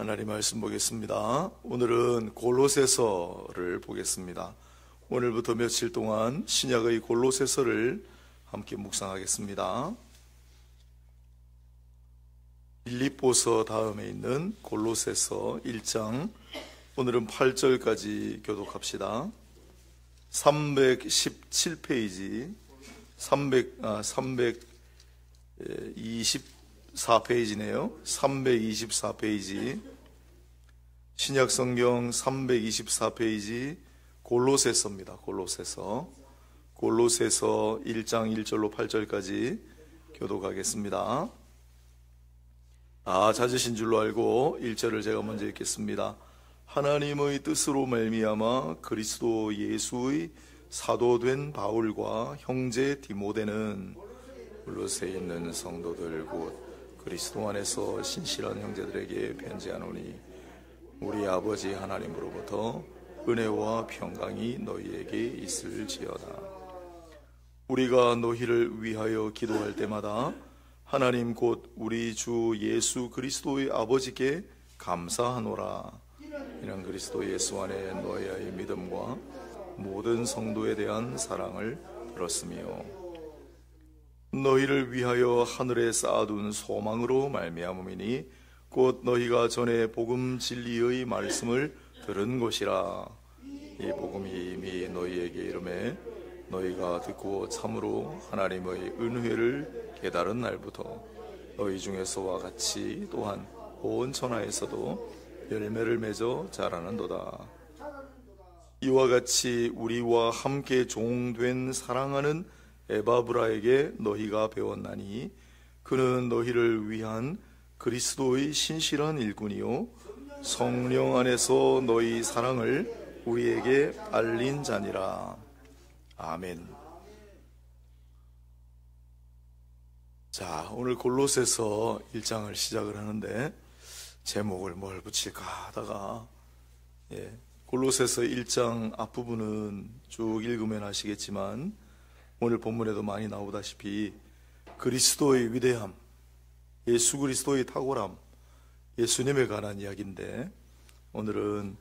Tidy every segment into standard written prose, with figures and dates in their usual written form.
하나님 말씀 보겠습니다. 오늘은 골로새서를 보겠습니다. 오늘부터 며칠 동안 신약의 골로새서를 함께 묵상하겠습니다. 빌립보서 다음에 있는 골로새서 1장, 오늘은 8절까지 교독합시다. 317페이지, 324페이지네요. 324페이지, 신약성경 324페이지, 골로새서입니다. 골로새서 1장 1절로 8절까지 교독하겠습니다. 찾으신 줄로 알고 1절을 제가 먼저 읽겠습니다. 하나님의 뜻으로 말미암아 그리스도 예수의 사도된 바울과 형제 디모데는 골로새에 있는 성도들 곧 그리스도 안에서 신실한 형제들에게 편지하노니 우리 아버지 하나님으로부터 은혜와 평강이 너희에게 있을지어다. 우리가 너희를 위하여 기도할 때마다 하나님 곧 우리 주 예수 그리스도의 아버지께 감사하노라. 이는 그리스도 예수 안에 너희의 믿음과 모든 성도에 대한 사랑을 들었으며 너희를 위하여 하늘에 쌓아둔 소망으로 말미암음이니 곧 너희가 전에 복음 진리의 말씀을 들은 것이라. 이 복음이 이미 너희에게 이르매 너희가 듣고 참으로 하나님의 은혜를 깨달은 날부터 너희 중에서와 같이 또한 온 천하에서도 열매를 맺어 자라는도다. 이와 같이 우리와 함께 종된 사랑하는 에바브라에게 너희가 배웠나니 그는 너희를 위한 그리스도의 신실한 일꾼이요 성령 안에서 너희 사랑을 우리에게 알린 자니라. 아멘. 자, 오늘 골로새서 1장을 시작을 하는데 제목을 뭘 붙일까 하다가 골로새서 1장 앞부분은 쭉 읽으면 아시겠지만 오늘 본문에도 많이 나오다시피 그리스도의 위대함, 예수 그리스도의 탁월함, 예수님에 관한 이야기인데 오늘은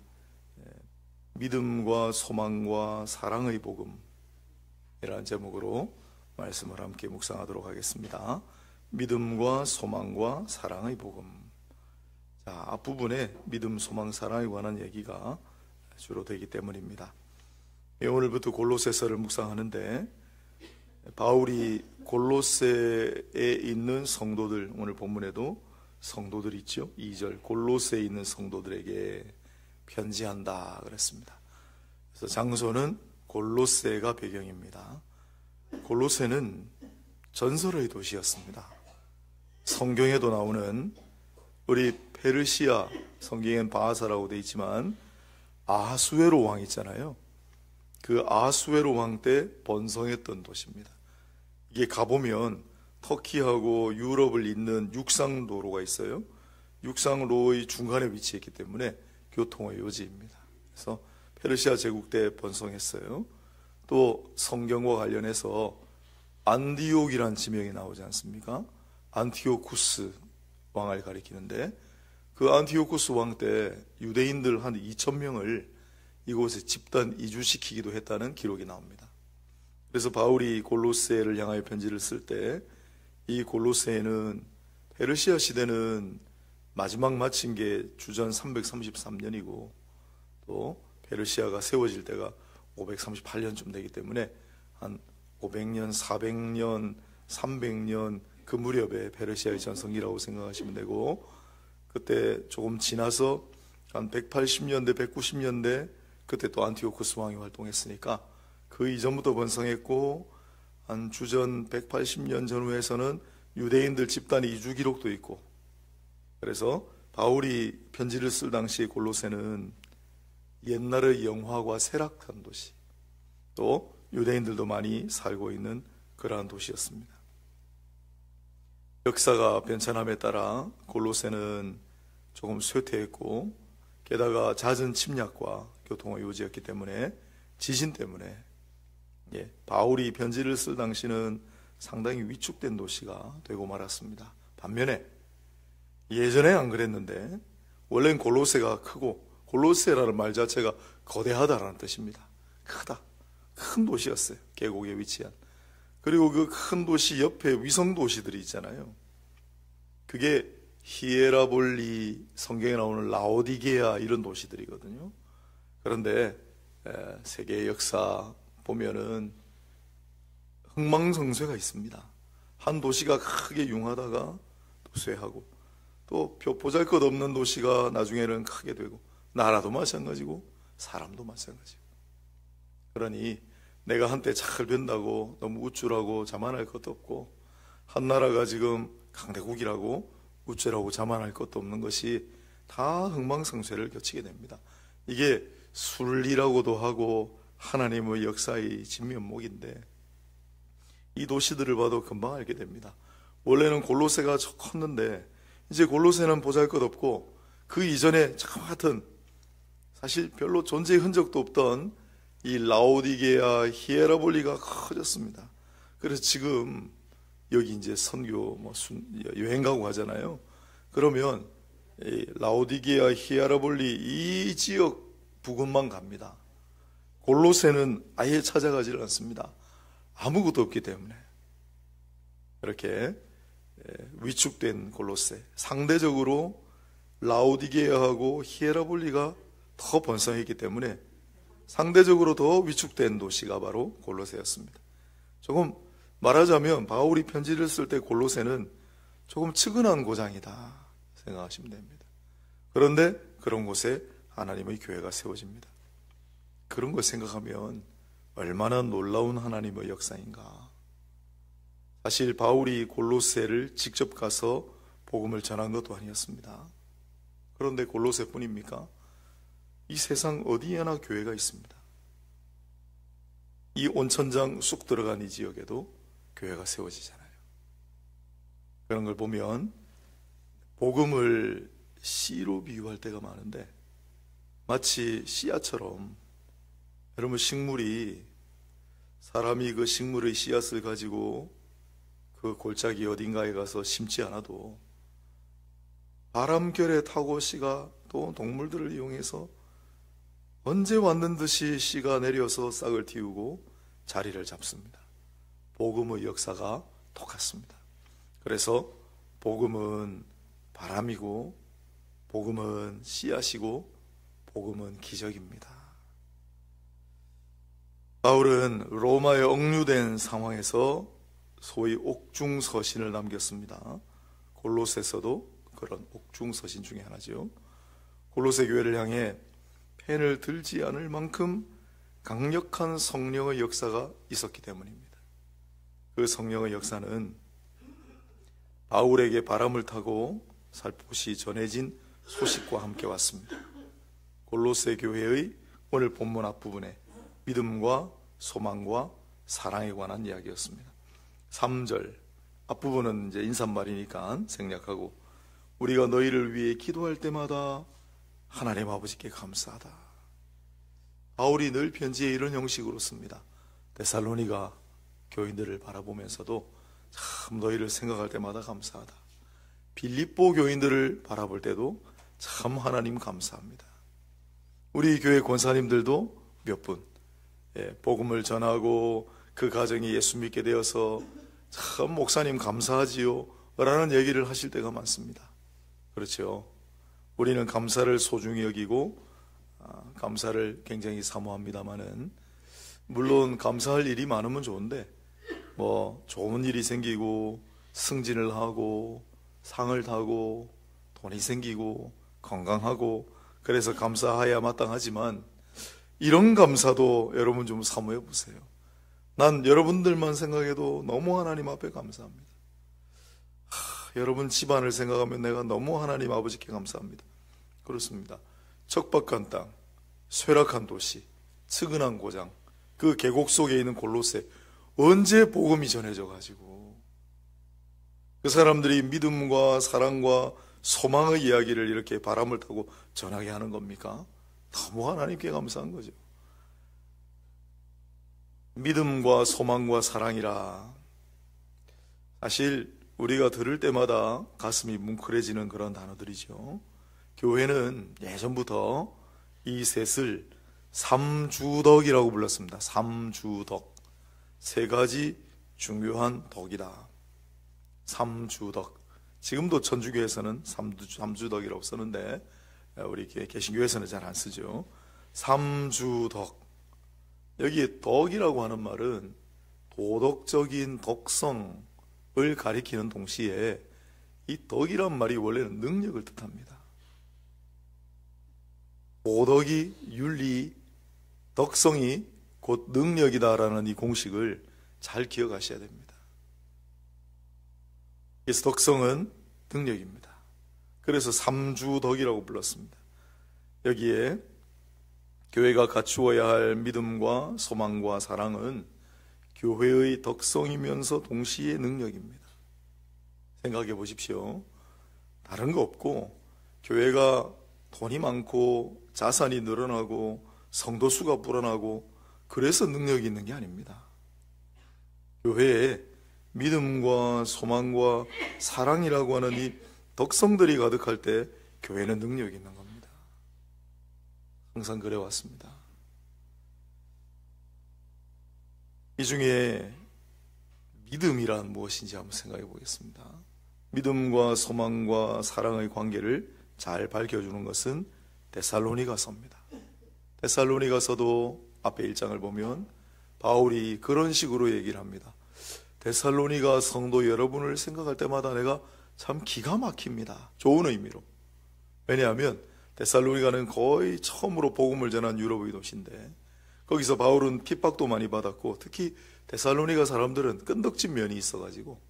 믿음과 소망과 사랑의 복음이라는 제목으로 말씀을 함께 묵상하도록 하겠습니다. 믿음과 소망과 사랑의 복음. 자, 앞부분에 믿음, 소망, 사랑에 관한 얘기가 주로 되기 때문입니다. 오늘부터 골로새서를 묵상하는데 바울이 골로새에 있는 성도들, 오늘 본문에도 성도들 있죠. 2절 골로새에 있는 성도들에게 편지한다 그랬습니다. 그래서 장소는 골로새가 배경입니다. 골로새는 전설의 도시였습니다. 성경에도 나오는 우리 페르시아, 성경엔 바하사라고 되어 있지만 아하수에로 왕 있잖아요. 그 아하수에로 왕 때 번성했던 도시입니다. 이게 가보면 터키하고 유럽을 잇는 육상도로가 있어요. 육상로의 중간에 위치했기 때문에 교통의 요지입니다. 그래서 페르시아 제국 때 번성했어요. 또 성경과 관련해서 안디옥이라는 지명이 나오지 않습니까? 안티오쿠스 왕을 가리키는데 그 안티오쿠스 왕 때 유대인들 한 2,000명을 이곳에 집단 이주시키기도 했다는 기록이 나옵니다. 그래서 바울이 골로새를 향하여 편지를 쓸 때 이 골로새에는 페르시아 시대는 마지막 마친 게 주전 333년이고 또 페르시아가 세워질 때가 538년쯤 되기 때문에 한 500년, 400년, 300년 그 무렵에 페르시아의 전성기라고 생각하시면 되고 그때 조금 지나서 한 180년대, 190년대 그때 또 안티오쿠스 왕이 활동했으니까 그 이전부터 번성했고 한 주전 180년 전후에서는 유대인들 집단 이주 기록도 있고 그래서 바울이 편지를 쓸 당시 골로새는 옛날의 영화가 쇠락한 도시 또 유대인들도 많이 살고 있는 그러한 도시였습니다. 역사가 변천함에 따라 골로새는 조금 쇠퇴했고 게다가 잦은 침략과 교통의 요지였기 때문에 지진 때문에 바울이 편지를 쓸 당시는 상당히 위축된 도시가 되고 말았습니다. 반면에 예전에 안 그랬는데 원래는 골로새가 크고, 골로새라는 말 자체가 거대하다라는 뜻입니다. 크다. 큰 도시였어요. 계곡에 위치한. 그리고 그 큰 도시 옆에 위성 도시들이 있잖아요. 그게 히에라볼리, 성경에 나오는 라오디게아 이런 도시들이거든요. 그런데 세계의 역사 보면은 흥망성쇠가 있습니다. 한 도시가 크게 융하다가 또 쇠하고, 또 보잘것없는 도시가 나중에는 크게 되고, 나라도 마찬가지고 사람도 마찬가지고. 그러니 내가 한때 잘 된다고 너무 우쭐하고 자만할 것도 없고, 한 나라가 지금 강대국이라고 우쭐하고 자만할 것도 없는 것이 다 흥망성쇠를 겪게 됩니다. 이게 순리라고도 하고 하나님의 역사의 진면목인데, 이 도시들을 봐도 금방 알게 됩니다. 원래는 골로새가 컸는데 이제 골로새는 보잘것없고, 그 이전에 같은 사실 별로 존재의 흔적도 없던 이 라오디게아, 히에라볼리가 커졌습니다. 그래서 지금 여기 이제 선교 여행 가고 하잖아요. 그러면 이 라오디게아, 히에라볼리 이 지역 부근만 갑니다. 골로새는 아예 찾아가지를 않습니다. 아무것도 없기 때문에. 이렇게 위축된 골로새, 상대적으로 라오디게아하고 히에라볼리가 더 번성했기 때문에 상대적으로 더 위축된 도시가 바로 골로새였습니다. 조금 말하자면 바울이 편지를 쓸 때 골로새는 조금 측은한 고장이다 생각하시면 됩니다. 그런데 그런 곳에 하나님의 교회가 세워집니다. 그런 걸 생각하면 얼마나 놀라운 하나님의 역사인가. 사실 바울이 골로새를 직접 가서 복음을 전한 것도 아니었습니다. 그런데 골로새뿐입니까? 이 세상 어디에나 교회가 있습니다. 이 온천장 쑥 들어간 이 지역에도 교회가 세워지잖아요. 그런 걸 보면 복음을 씨로 비유할 때가 많은데, 마치 씨앗처럼, 여러분 식물이, 사람이 그 식물의 씨앗을 가지고 그 골짜기 어딘가에 가서 심지 않아도 바람결에 타고 씨가 또 동물들을 이용해서 언제 왔는 듯이 씨가 내려서 싹을 틔우고 자리를 잡습니다. 복음의 역사가 똑같습니다. 그래서 복음은 바람이고, 복음은 씨앗이고, 복음은 기적입니다. 바울은 로마에 억류된 상황에서 소위 옥중서신을 남겼습니다. 골로새서도 그런 옥중서신 중에 하나죠. 골로새 교회를 향해 펜을 들지 않을 만큼 강력한 성령의 역사가 있었기 때문입니다. 그 성령의 역사는 바울에게 바람을 타고 살포시 전해진 소식과 함께 왔습니다. 골로새 교회의 오늘 본문 앞부분에 믿음과 소망과 사랑에 관한 이야기였습니다. 3절 앞부분은 이제 인사말이니까 생략하고, 우리가 너희를 위해 기도할 때마다 하나님 아버지께 감사하다. 바울이 늘 편지에 이런 형식으로 씁니다. 데살로니가 교인들을 바라보면서도 참 너희를 생각할 때마다 감사하다. 빌립보 교인들을 바라볼 때도 참 하나님 감사합니다. 우리 교회 권사님들도 몇 분 복음을 전하고 그 가정이 예수 믿게 되어서 참 목사님 감사하지요 라는 얘기를 하실 때가 많습니다. 그렇죠. 우리는 감사를 소중히 여기고 감사를 굉장히 사모합니다마는, 물론 감사할 일이 많으면 좋은데 뭐 좋은 일이 생기고 승진을 하고 상을 타고 돈이 생기고 건강하고 그래서 감사해야 마땅하지만, 이런 감사도 여러분 좀 사모해 보세요. 난 여러분들만 생각해도 너무 하나님 앞에 감사합니다. 여러분 집안을 생각하면 내가 너무 하나님 아버지께 감사합니다. 그렇습니다. 척박한 땅, 쇠락한 도시, 측은한 고장, 그 계곡 속에 있는 골로새, 언제 복음이 전해져 가지고 그 사람들이 믿음과 사랑과 소망의 이야기를 이렇게 바람을 타고 전하게 하는 겁니까? 너무 하나님께 감사한 거죠. 믿음과 소망과 사랑이라, 사실 우리가 들을 때마다 가슴이 뭉클해지는 그런 단어들이죠. 교회는 예전부터 이 셋을 삼주덕이라고 불렀습니다. 삼주덕. 세 가지 중요한 덕이다. 삼주덕. 지금도 천주교에서는 삼주덕이라고 쓰는데 우리 개신교에서는 잘 안 쓰죠. 삼주덕. 여기 덕이라고 하는 말은 도덕적인 덕성을 가리키는 동시에 이 덕이란 말이 원래는 능력을 뜻합니다. 도덕이, 윤리, 덕성이 곧 능력이다라는 이 공식을 잘 기억하셔야 됩니다. 그래서 덕성은 능력입니다. 그래서 삼주덕이라고 불렀습니다. 여기에 교회가 갖추어야 할 믿음과 소망과 사랑은 교회의 덕성이면서 동시에 능력입니다. 생각해 보십시오. 다른 거 없고 교회가 돈이 많고 자산이 늘어나고 성도 수가 불어나고 그래서 능력이 있는 게 아닙니다. 교회에 믿음과 소망과 사랑이라고 하는 이 덕성들이 가득할 때 교회는 능력이 있는 겁니다. 항상 그래왔습니다. 이 중에 믿음이란 무엇인지 한번 생각해 보겠습니다. 믿음과 소망과 사랑의 관계를 잘 밝혀주는 것은 데살로니가서입니다. 데살로니가서도 앞에 1장을 보면 바울이 그런 식으로 얘기를 합니다. 데살로니가 성도 여러분을 생각할 때마다 내가 참 기가 막힙니다. 좋은 의미로. 왜냐하면 데살로니가는 거의 처음으로 복음을 전한 유럽의 도시인데 거기서 바울은 핍박도 많이 받았고 특히 데살로니가 사람들은 끈덕진 면이 있어가지고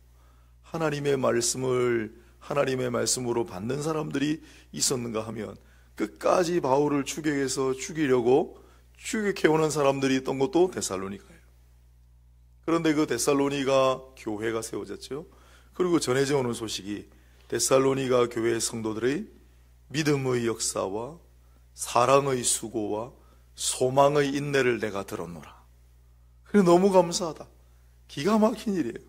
하나님의 말씀으로 받는 사람들이 있었는가 하면 끝까지 바울을 추격해서 죽이려고 추격해오는 사람들이 있던 것도 데살로니가예요. 그런데 그 데살로니가 교회가 세워졌죠. 그리고 전해져 오는 소식이 데살로니가 교회 성도들의 믿음의 역사와 사랑의 수고와 소망의 인내를 내가 들었노라. 그래 너무 감사하다. 기가 막힌 일이에요.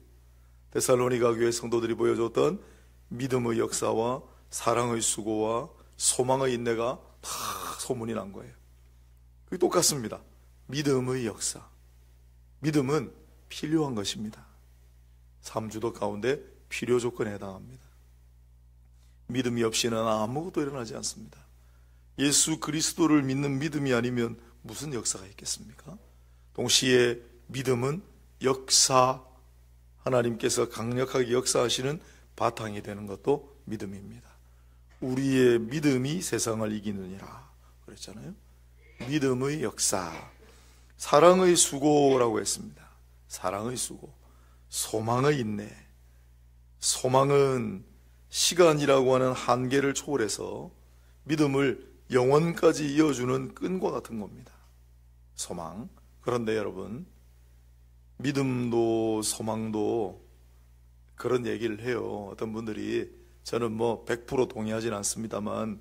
데살로니가 교회 성도들이 보여줬던 믿음의 역사와 사랑의 수고와 소망의 인내가 다 소문이 난 거예요. 그게 똑같습니다. 믿음의 역사. 믿음은 필요한 것입니다. 삼주덕 가운데 필요 조건에 해당합니다. 믿음이 없이는 아무것도 일어나지 않습니다. 예수 그리스도를 믿는 믿음이 아니면 무슨 역사가 있겠습니까? 동시에 믿음은 역사, 하나님께서 강력하게 역사하시는 바탕이 되는 것도 믿음입니다. 우리의 믿음이 세상을 이기느니라 그랬잖아요. 믿음의 역사, 사랑의 수고라고 했습니다. 사랑의 수고, 소망의 인내. 소망은 시간이라고 하는 한계를 초월해서 믿음을 영원까지 이어주는 끈과 같은 겁니다. 소망. 그런데 여러분, 믿음도 소망도 그런 얘기를 해요. 어떤 분들이 저는 100% 동의하진 않습니다만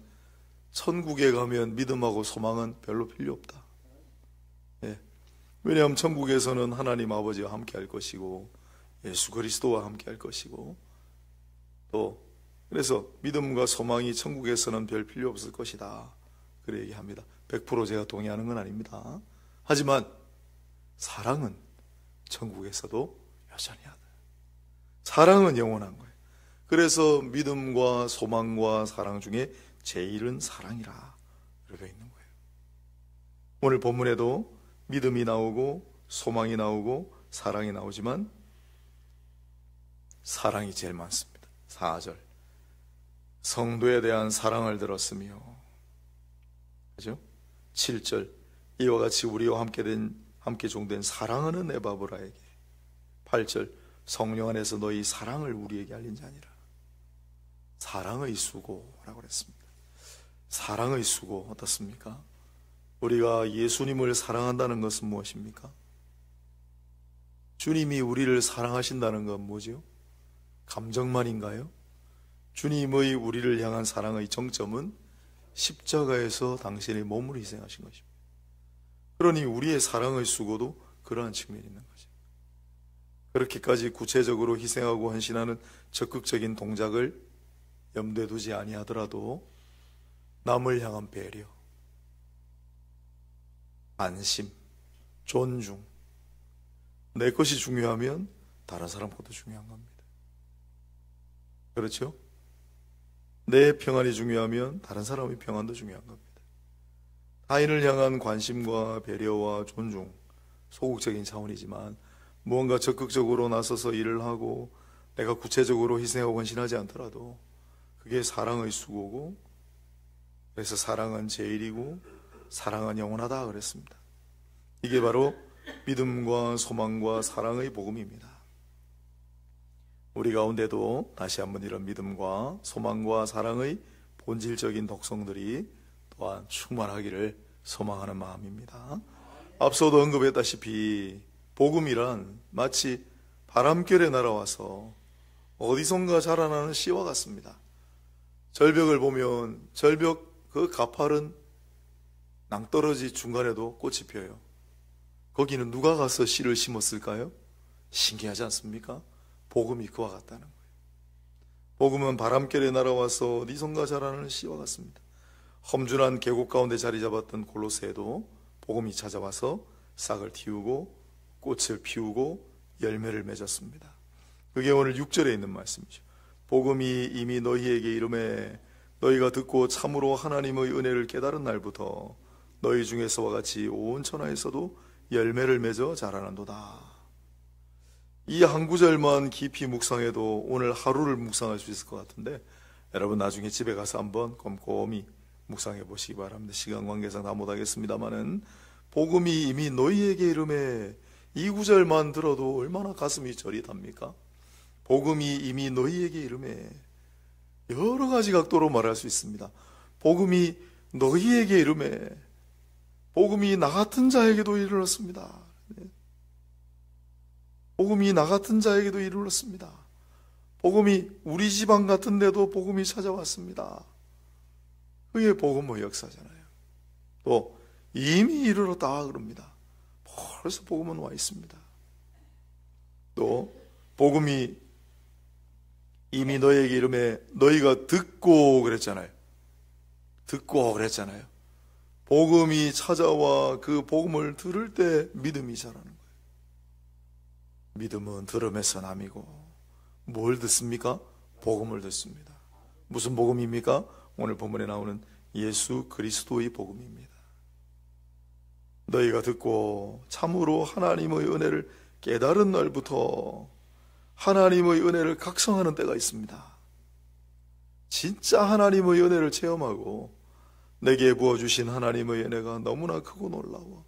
천국에 가면 믿음하고 소망은 별로 필요 없다. 예. 왜냐하면 천국에서는 하나님 아버지와 함께 할 것이고 예수 그리스도와 함께 할 것이고 또 그래서 믿음과 소망이 천국에서는 별 필요 없을 것이다. 그래 얘기합니다. 100% 제가 동의하는 건 아닙니다. 하지만 사랑은 천국에서도 여전히 하다. 사랑은 영원한 거예요. 그래서 믿음과 소망과 사랑 중에 제일은 사랑이라 그러고 있는 거예요. 오늘 본문에도 믿음이 나오고 소망이 나오고 사랑이 나오지만 사랑이 제일 많습니다. 4절 성도에 대한 사랑을 들었으며, 그죠? 7절 이와 같이 우리와 함께 종된 사랑하는 에바브라에게, 8절 성령 안에서 너희 사랑을 우리에게 알린 자니라. 사랑의 수고라고 그랬습니다. 사랑의 수고 어떻습니까? 우리가 예수님을 사랑한다는 것은 무엇입니까? 주님이 우리를 사랑하신다는 건 뭐죠? 감정만인가요? 주님의 우리를 향한 사랑의 정점은 십자가에서 당신의 몸을 희생하신 것입니다. 그러니 우리의 사랑의 수고도 그러한 측면이 있는 거죠. 그렇게까지 구체적으로 희생하고 헌신하는 적극적인 동작을 염두에 두지 아니하더라도 남을 향한 배려, 안심, 존중. 내 것이 중요하면 다른 사람 것도 중요한 겁니다. 그렇죠? 내 평안이 중요하면 다른 사람의 평안도 중요한 겁니다. 타인을 향한 관심과 배려와 존중, 소극적인 차원이지만 무언가 적극적으로 나서서 일을 하고 내가 구체적으로 희생하고 헌신하지 않더라도 그게 사랑의 수고고, 그래서 사랑은 제일이고 사랑은 영원하다 그랬습니다. 이게 바로 믿음과 소망과 사랑의 복음입니다. 우리 가운데도 다시 한번 이런 믿음과 소망과 사랑의 본질적인 독성들이 또한 충만하기를 소망하는 마음입니다. 앞서도 언급했다시피 복음이란 마치 바람결에 날아와서 어디선가 자라나는 씨와 같습니다. 절벽을 보면 절벽 그 가파른 낭떠러지 중간에도 꽃이 펴요. 거기는 누가 가서 씨를 심었을까요? 신기하지 않습니까? 복음이 그와 같다는 거예요. 복음은 바람결에 날아와서 어디선가 자라는 씨와 같습니다. 험준한 계곡 가운데 자리 잡았던 골로새에도 복음이 찾아와서 싹을 틔우고 꽃을 피우고 열매를 맺었습니다. 그게 오늘 6절에 있는 말씀이죠. 복음이 이미 너희에게 이르매 너희가 듣고 참으로 하나님의 은혜를 깨달은 날부터 너희 중에서와 같이 온 천하에서도 열매를 맺어 자라는도다. 이 한 구절만 깊이 묵상해도 오늘 하루를 묵상할 수 있을 것 같은데, 여러분 나중에 집에 가서 한번 꼼꼼히 묵상해 보시기 바랍니다. 시간 관계상 다 못하겠습니다만은 복음이 이미 너희에게 이르매, 이 구절만 들어도 얼마나 가슴이 저릿합니까? 복음이 이미 너희에게 이르매, 여러 가지 각도로 말할 수 있습니다. 복음이 너희에게 이르매, 복음이 나 같은 자에게도 이르렀습니다. 복음이 나 같은 자에게도 이르렀습니다. 복음이 우리 집안 같은데도 복음이 찾아왔습니다. 그게 복음의 역사잖아요. 또 이미 이르렀다 그럽니다. 벌써 복음은 와 있습니다. 또 복음이 이미 너희에게 이르매 너희가 듣고 그랬잖아요. 듣고 그랬잖아요. 복음이 찾아와 그 복음을 들을 때 믿음이 자라는 거예요. 믿음은 들음에서 남이고, 뭘 듣습니까? 복음을 듣습니다. 무슨 복음입니까? 오늘 본문에 나오는 예수 그리스도의 복음입니다. 너희가 듣고 참으로 하나님의 은혜를 깨달은 날부터 하나님의 은혜를 각성하는 때가 있습니다. 진짜 하나님의 은혜를 체험하고 내게 부어주신 하나님의 은혜가 너무나 크고 놀라워,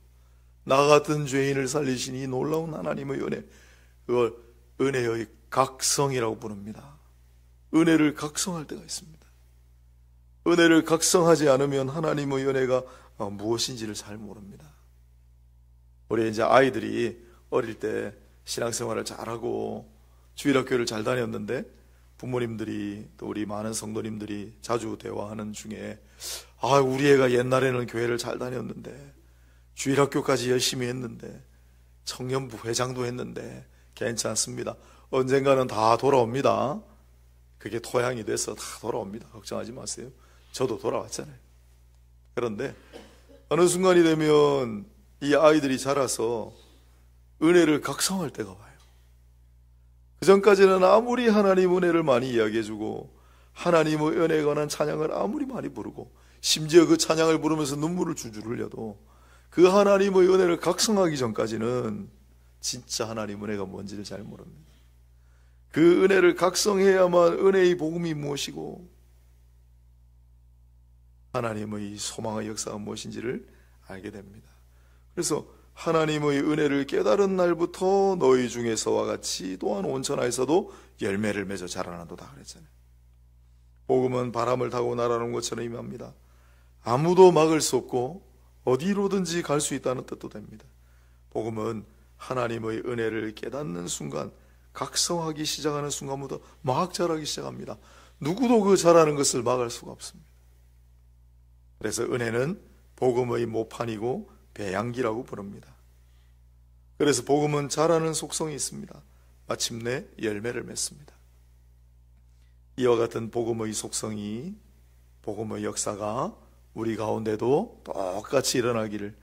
나 같은 죄인을 살리신 이 놀라운 하나님의 은혜, 그걸 은혜의 각성이라고 부릅니다. 은혜를 각성할 때가 있습니다. 은혜를 각성하지 않으면 하나님의 은혜가 무엇인지를 잘 모릅니다. 우리 이제 아이들이 어릴 때 신앙생활을 잘하고 주일학교를 잘 다녔는데 부모님들이 또 우리 많은 성도님들이 자주 대화하는 중에, 우리 애가 옛날에는 교회를 잘 다녔는데 주일학교까지 열심히 했는데 청년부 회장도 했는데 괜찮습니다. 언젠가는 다 돌아옵니다. 그게 토양이 돼서 다 돌아옵니다. 걱정하지 마세요. 저도 돌아왔잖아요. 그런데 어느 순간이 되면 이 아이들이 자라서 은혜를 각성할 때가 와요. 그 전까지는 아무리 하나님 은혜를 많이 이야기해주고 하나님의 은혜에 관한 찬양을 아무리 많이 부르고 심지어 그 찬양을 부르면서 눈물을 줄줄 흘려도 그 하나님의 은혜를 각성하기 전까지는 진짜 하나님 은혜가 뭔지를 잘 모릅니다. 그 은혜를 각성해야만 은혜의 복음이 무엇이고 하나님의 소망의 역사가 무엇인지를 알게 됩니다. 그래서 하나님의 은혜를 깨달은 날부터 너희 중에서와 같이 또한 온 천하에서도 열매를 맺어 자라나도다 그랬잖아요. 복음은 바람을 타고 날아오는 것처럼 임합니다. 아무도 막을 수 없고 어디로든지 갈 수 있다는 뜻도 됩니다. 복음은 하나님의 은혜를 깨닫는 순간, 각성하기 시작하는 순간부터 막 자라기 시작합니다. 누구도 그 자라는 것을 막을 수가 없습니다. 그래서 은혜는 복음의 모판이고 배양기라고 부릅니다. 그래서 복음은 자라는 속성이 있습니다. 마침내 열매를 맺습니다. 이와 같은 복음의 속성이, 복음의 역사가 우리 가운데도 똑같이 일어나기를,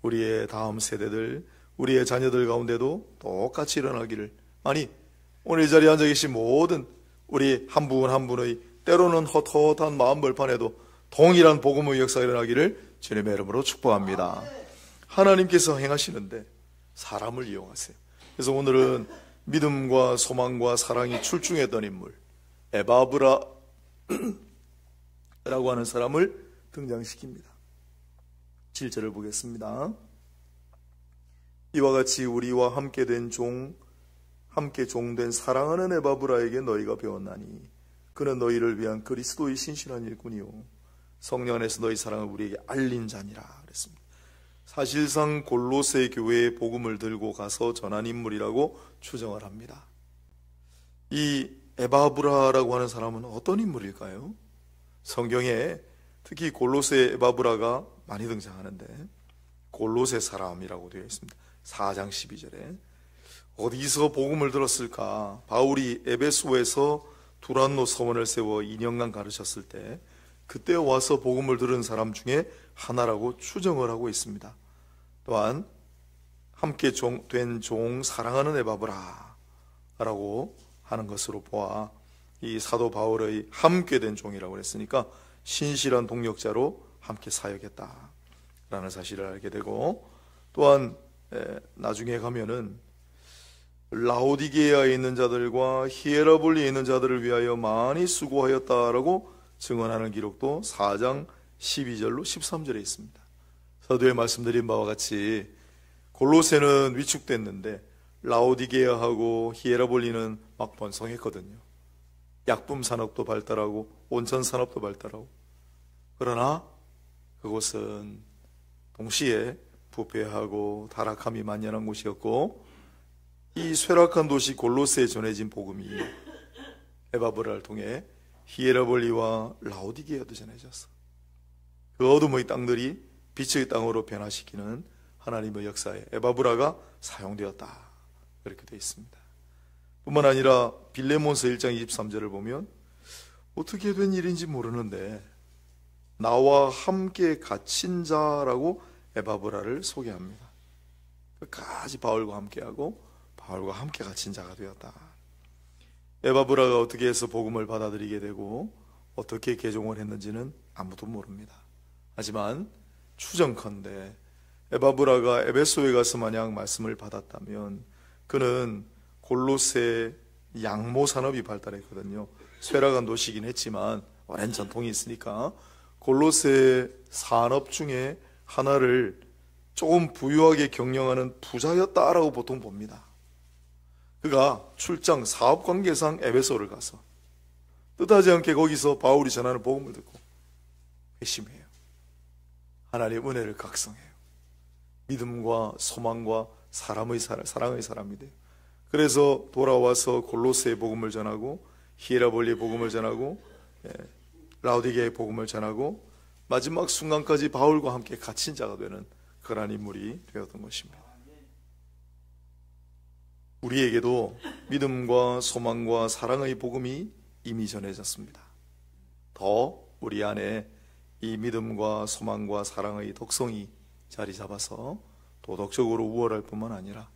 우리의 다음 세대들, 우리의 자녀들 가운데도 똑같이 일어나기를, 아니 오늘 이 자리에 앉아 계신 모든 우리 한 분 한 분의 때로는 헛헛한 마음 벌판에도 동일한 복음의 역사가 일어나기를 주님의 이름으로 축복합니다. 하나님께서 행하시는데 사람을 이용하세요. 그래서 오늘은 믿음과 소망과 사랑이 출중했던 인물 에바브라라고 하는 사람을 등장시킵니다. 7절을 보겠습니다. 이와 같이 우리와 함께 종된 사랑하는 에바브라에게 너희가 배웠나니 그는 너희를 위한 그리스도의 신실한 일꾼이요 성령 안에서 너희 사랑을 우리에게 알린 자니라 그랬습니다. 사실상 골로새 교회의 복음을 들고 가서 전한 인물이라고 추정을 합니다. 이 에바브라라고 하는 사람은 어떤 인물일까요? 성경에 특히 골로새 에바브라가 많이 등장하는데 골로새 사람이라고 되어 있습니다. 4장 12절에 어디서 복음을 들었을까? 바울이 에베소에서 두란노 서원을 세워 2년간 가르쳤을 때 그때 와서 복음을 들은 사람 중에 하나라고 추정을 하고 있습니다. 또한 함께 된 종 사랑하는 에바브라라고 하는 것으로 보아 이 사도 바울의 함께 된 종이라고 했으니까 신실한 동역자로 함께 사역했다라는 사실을 알게 되고, 또한 나중에 가면은 라오디게아에 있는 자들과 히에라볼리에 있는 자들을 위하여 많이 수고하였다라고 증언하는 기록도 4장 12절로 13절에 있습니다. 서두에 말씀드린 바와 같이 골로새는 위축됐는데 라오디게아하고 히에라볼리는 막 번성했거든요. 약품 산업도 발달하고 온천 산업도 발달하고, 그러나 그곳은 동시에 부패하고 타락함이 만연한 곳이었고, 이 쇠락한 도시 골로새에 전해진 복음이 에바브라를 통해 히에라볼리와 라오디게아도 전해졌어. 그 어둠의 땅들이 빛의 땅으로 변화시키는 하나님의 역사에 에바브라가 사용되었다, 그렇게 되어 있습니다. 뿐만 아니라 빌레몬서 1장 23절을 보면 어떻게 된 일인지 모르는데 나와 함께 갇힌 자라고 에바브라를 소개합니다. 끝까지 바울과 함께하고 바울과 함께 갇힌 자가 되었다. 에바브라가 어떻게 해서 복음을 받아들이게 되고 어떻게 개종을 했는지는 아무도 모릅니다. 하지만 추정컨대 에바브라가 에베소에 가서 만약 말씀을 받았다면 그는 골로새 양모 산업이 발달했거든요. 쇠락한 도시이긴 했지만 오랜 전통이 있으니까 골로새 산업 중에 하나를 조금 부유하게 경영하는 부자였다라고 보통 봅니다. 그가 출장 사업관계상 에베소를 가서 뜻하지 않게 거기서 바울이 전하는 복음을 듣고 회심해요. 하나님의 은혜를 각성해요. 믿음과 소망과 사랑의 사람이 돼요. 그래서 돌아와서 골로새의 복음을 전하고 히에라볼리의 복음을 전하고 라오디게아의 복음을 전하고 마지막 순간까지 바울과 함께 갇힌 자가 되는 그러한 인물이 되었던 것입니다. 우리에게도 믿음과 소망과 사랑의 복음이 이미 전해졌습니다. 더 우리 안에 이 믿음과 소망과 사랑의 독성이 자리 잡아서 도덕적으로 우월할 뿐만 아니라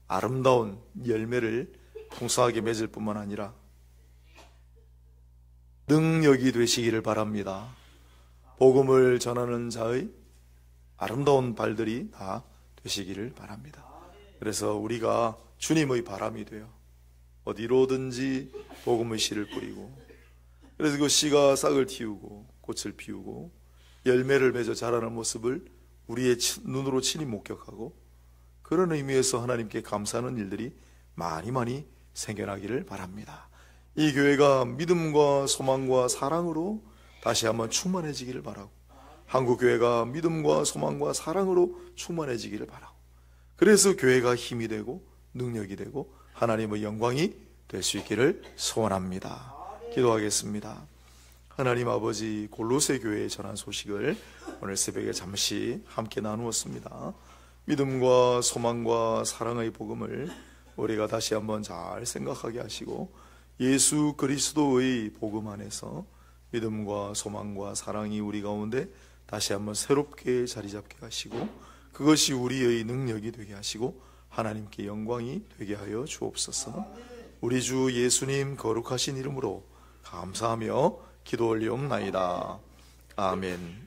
아름다운 열매를 풍성하게 맺을 뿐만 아니라 능력이 되시기를 바랍니다. 복음을 전하는 자의 아름다운 발들이 다 되시기를 바랍니다. 그래서 우리가 주님의 바람이 되어 어디로든지 복음의 씨를 뿌리고, 그래서 그 씨가 싹을 틔우고 꽃을 피우고 열매를 맺어 자라는 모습을 우리의 눈으로 친히 목격하고, 그런 의미에서 하나님께 감사하는 일들이 많이 생겨나기를 바랍니다. 이 교회가 믿음과 소망과 사랑으로 다시 한번 충만해지기를 바라고, 한국교회가 믿음과 소망과 사랑으로 충만해지기를 바라고, 그래서 교회가 힘이 되고 능력이 되고 하나님의 영광이 될 수 있기를 소원합니다. 기도하겠습니다. 하나님 아버지, 골로새 교회에 전한 소식을 오늘 새벽에 잠시 함께 나누었습니다. 믿음과 소망과 사랑의 복음을 우리가 다시 한번 잘 생각하게 하시고 예수 그리스도의 복음 안에서 믿음과 소망과 사랑이 우리 가운데 다시 한번 새롭게 자리 잡게 하시고 그것이 우리의 능력이 되게 하시고 하나님께 영광이 되게 하여 주옵소서. 우리 주 예수님 거룩하신 이름으로 감사하며 기도 올리옵나이다. 아멘.